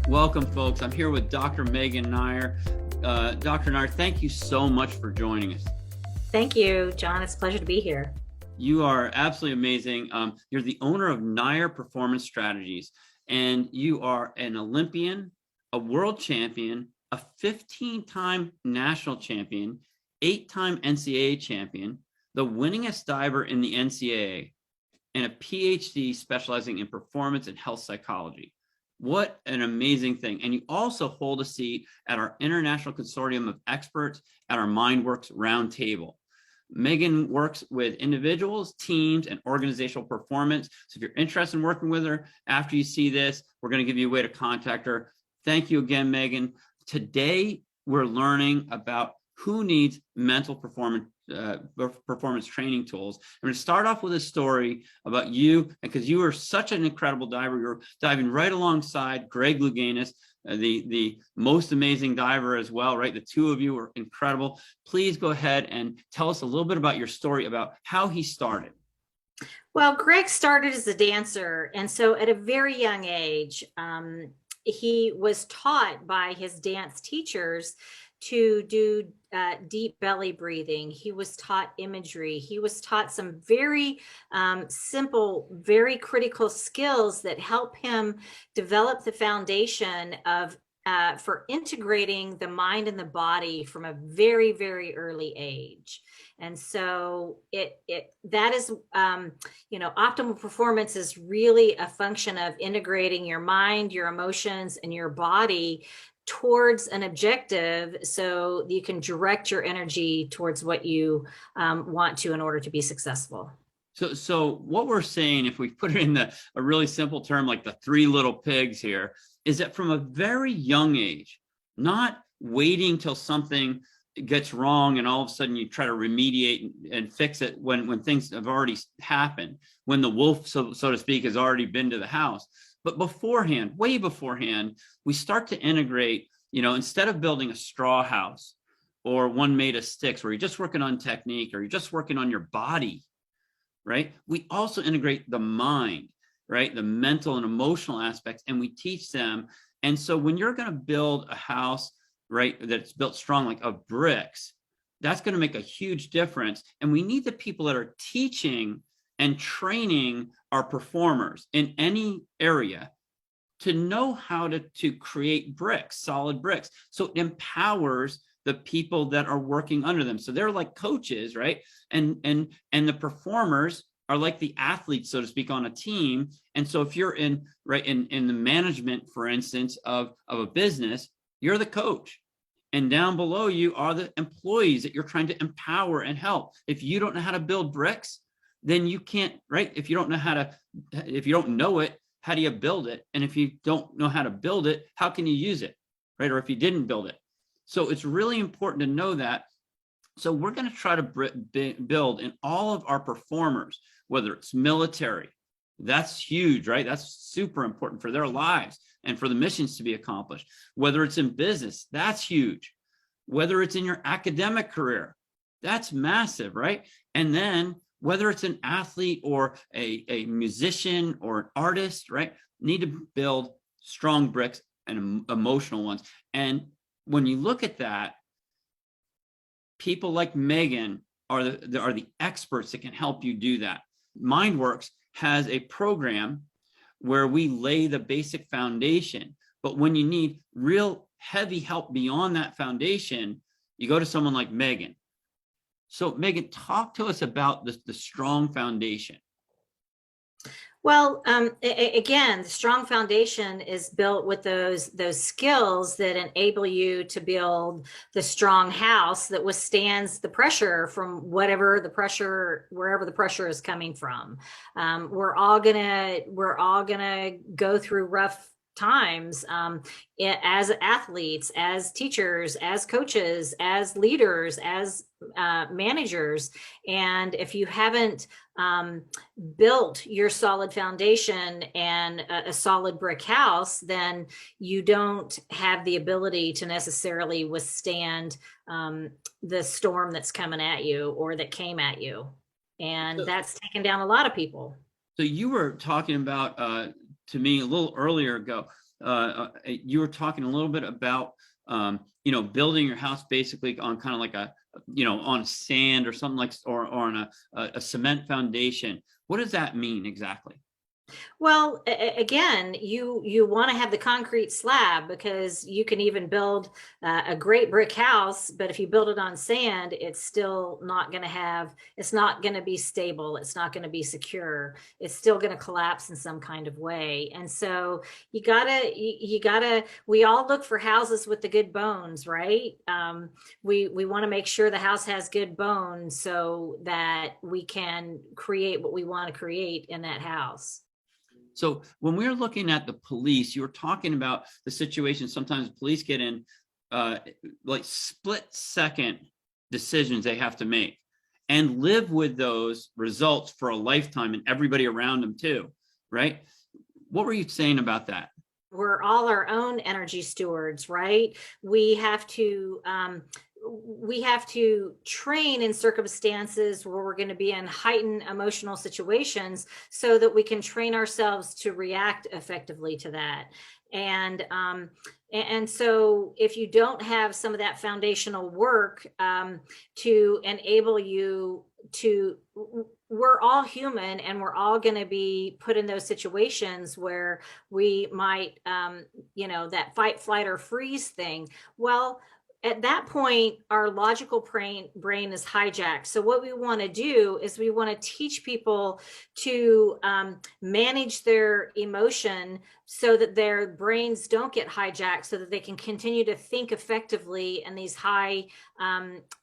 Welcome, folks. I'm here with Dr. Megan Nair. Dr. Nair, thank you so much for joining us. Thank you, John. It's a pleasure to be here. You are absolutely amazing. You're the owner of Nair Performance Strategies, and you are an Olympian, a world champion, a 15-time national champion, 8-time NCAA champion, the winningest diver in the NCAA, and a PhD specializing in performance and health psychology. What an amazing thing. And you also hold a seat at our International Consortium of Experts at our MindWorks Roundtable. Megan works with individuals, teams, and organizational performance. So if you're interested in working with her after you see this, we're going to give you a way to contact her. Thank you again, Megan. Today, we're learning about who needs mental performance training tools. I'm going to start off with a story about you, because you are such an incredible diver. You're diving right alongside Greg Louganis, the most amazing diver as well, right? The two of you are incredible. Please go ahead and tell us a little bit about your story, about how he started. Well, Greg started as a dancer, and so at a very young age, he was taught by his dance teachers to do deep belly breathing. He was taught imagery. He was taught some very simple, very critical skills that help him develop the foundation of for integrating the mind and the body from a very, very early age. And so that is, optimal performance is really a function of integrating your mind, your emotions, and your body towards an objective, so you can direct your energy towards what you want to in order to be successful. So what we're saying, if we put it in a really simple term, like the three little pigs here, is that from a very young age, not waiting till something gets wrong and all of a sudden you try to remediate and fix it when things have already happened, when the wolf, so to speak, has already been to the house. But beforehand, way beforehand, we start to integrate, instead of building a straw house or one made of sticks where you're just working on technique or you're just working on your body, right? We also integrate the mind, right? The mental and emotional aspects, and we teach them. And so when you're going to build a house, right, that's built strong, like of bricks, that's going to make a huge difference. And we need the people that are teaching and training our performers in any area to know how to create bricks, solid bricks. So it empowers the people that are working under them. So they're like coaches, right? And the performers are like the athletes, so to speak, on a team. And so if you're in the management, for instance, of a business, you're the coach. And down below you are the employees that you're trying to empower and help. If you don't know how to build bricks, then you can't, right? If you don't know it, how do you build it? And if you don't know how to build it, how can you use it, right? Or if you didn't build it. So it's really important to know that. So we're going to try to build in all of our performers, whether it's military, that's huge, right? That's super important for their lives and for the missions to be accomplished. Whether it's in business, that's huge. Whether it's in your academic career, that's massive, right? And then whether it's an athlete or a musician or an artist, right? Need to build strong bricks and emotional ones. And when you look at that, people like Megan are the experts that can help you do that. MindWorks has a program where we lay the basic foundation, but when you need real heavy help beyond that foundation, you go to someone like Megan. So Megan, talk to us about the strong foundation. Well, again, the strong foundation is built with those skills that enable you to build the strong house that withstands the pressure from wherever the pressure is coming from. We're all gonna go through rough times as athletes, as teachers, as coaches, as leaders, as managers. And if you haven't built your solid foundation and a solid brick house, then you don't have the ability to necessarily withstand the storm that's coming at you or that came at you. And that's taken down a lot of people. So you were talking about to me a little earlier ago, you were talking a little bit about, building your house basically on kind of like on sand or something like, or on a cement foundation. What does that mean exactly? Well, again, you want to have the concrete slab because you can even build a great brick house, but if you build it on sand, it's still not going to it's not going to be stable. It's not going to be secure. It's still going to collapse in some kind of way. And so we all look for houses with the good bones, right? We want to make sure the house has good bones so that we can create what we want to create in that house. So when we're looking at the police, you were talking about the situation. Sometimes police get in like split-second decisions they have to make and live with those results for a lifetime and everybody around them too, right? What were you saying about that? We're all our own energy stewards, right? We have to train in circumstances where we're going to be in heightened emotional situations so that we can train ourselves to react effectively to that. And so if you don't have some of that foundational work to enable you to, we're all human and we're all going to be put in those situations where we might, that fight, flight, or freeze thing. Well, at that point, our logical brain is hijacked. So what we want to do is we want to teach people to manage their emotion so that their brains don't get hijacked, so that they can continue to think effectively in these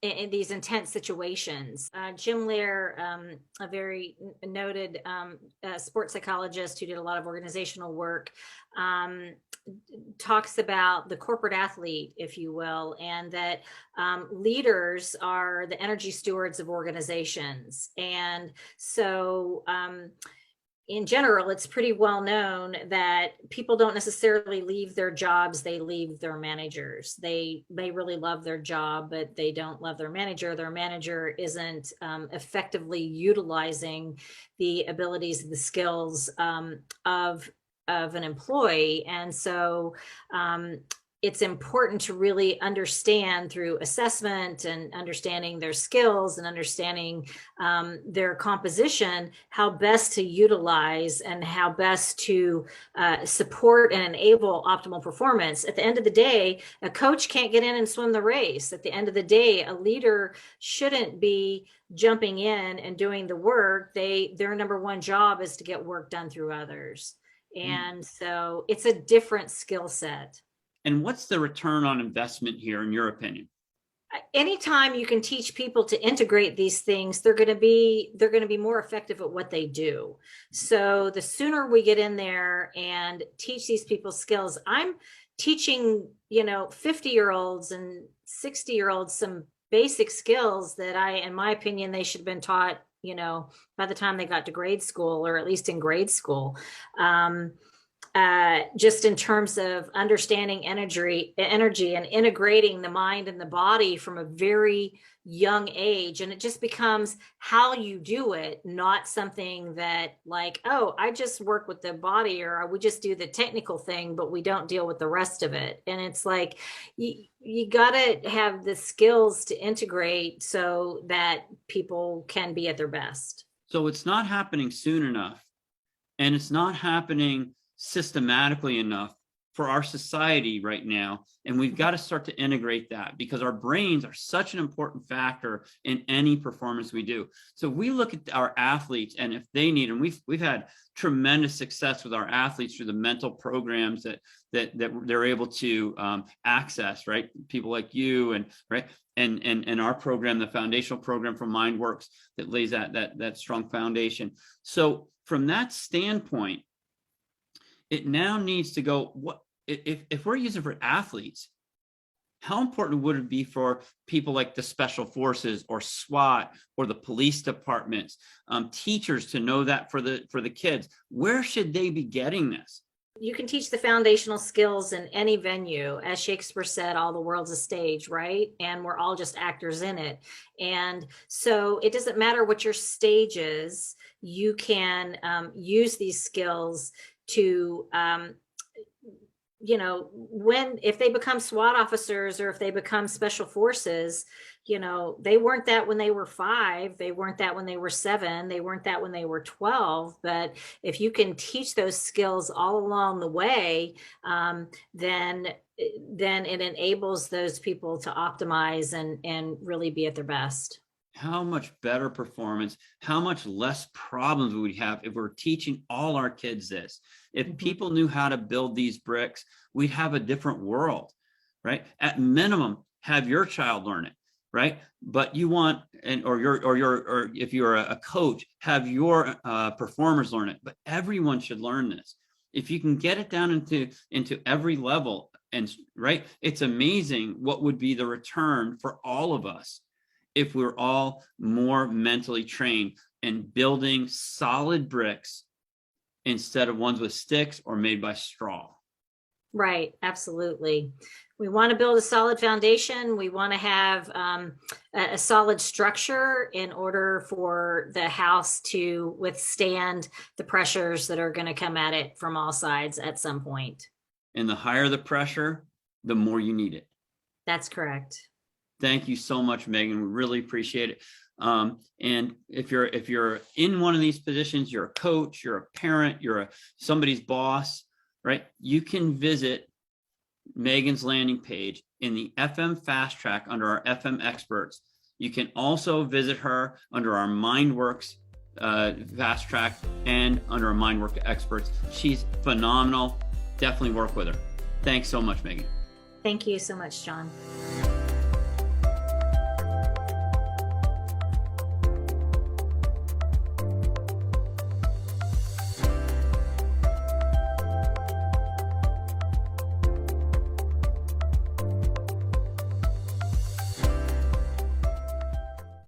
in these intense situations. Jim Lair, a very noted sports psychologist who did a lot of organizational work, talks about the corporate athlete, if you will, and that leaders are the energy stewards of organizations. And so in general, it's pretty well known that people don't necessarily leave their jobs, they leave their managers. They really love their job, but they don't love their manager. Their manager isn't effectively utilizing the abilities, the skills of an employee. And so it's important to really understand through assessment and understanding their skills and understanding their composition, how best to utilize and how best to support and enable optimal performance. At the end of the day, a coach can't get in and swim the race. At the end of the day, a leader shouldn't be jumping in and doing the work. Their number one job is to get work done through others. And so it's a different skill set. And what's the return on investment here, in your opinion? Anytime you can teach people to integrate these things, they're going to be more effective at what they do. So the sooner we get in there and teach these people skills, I'm teaching, 50-year-olds and 60-year-olds some basic skills that in my opinion, they should have been taught, by the time they got to grade school, or at least in grade school. Just in terms of understanding energy and integrating the mind and the body from a very young age. And it just becomes how you do it, not something that like, oh, I just work with the body, or we just do the technical thing, but we don't deal with the rest of it. And it's like, you got to have the skills to integrate so that people can be at their best. So it's not happening soon enough, and it's not happening systematically enough for our society right now. And we've got to start to integrate that, because our brains are such an important factor in any performance we do. So we look at our athletes, and if they need, and we've had tremendous success with our athletes through the mental programs that they're able to access, right? People like you, and right, and our program, the foundational program from MindWorks, that lays that strong foundation. So from that standpoint, it now needs to go, what if we're using it for athletes, how important would it be for people like the special forces or SWAT or the police departments, teachers to know that for the kids? Where should they be getting this? You can teach the foundational skills in any venue. As Shakespeare said, all the world's a stage, right? And we're all just actors in it. And so it doesn't matter what your stage is, you can use these skills to if they become SWAT officers or if they become special forces, they weren't that when they were 5, they weren't that when they were 7, they weren't that when they were 12. But if you can teach those skills all along the way, then it enables those people to optimize and really be at their best. How much better performance, how much less problems would we have if we're teaching all our kids this? If people knew how to build these bricks, we'd have a different world, right? At minimum, have your child learn it, right? But you want, or if you're a coach, have your performers learn it. But everyone should learn this. If you can get it down into every level, and right, it's amazing what would be the return for all of us if we're all more mentally trained and building solid bricks instead of ones with sticks or made by straw. Right, absolutely. We want to build a solid foundation. We want to have a solid structure in order for the house to withstand the pressures that are going to come at it from all sides at some point. And the higher the pressure, the more you need it. That's correct. Thank you so much, Megan. We really appreciate it. And if you're in one of these positions, you're a coach, you're a parent, you're somebody's boss, right? You can visit Megan's landing page in the FM Fast Track under our FM experts. You can also visit her under our MindWorks Fast Track and under our MindWorks experts. She's phenomenal. Definitely work with her. Thanks so much, Megan. Thank you so much, John.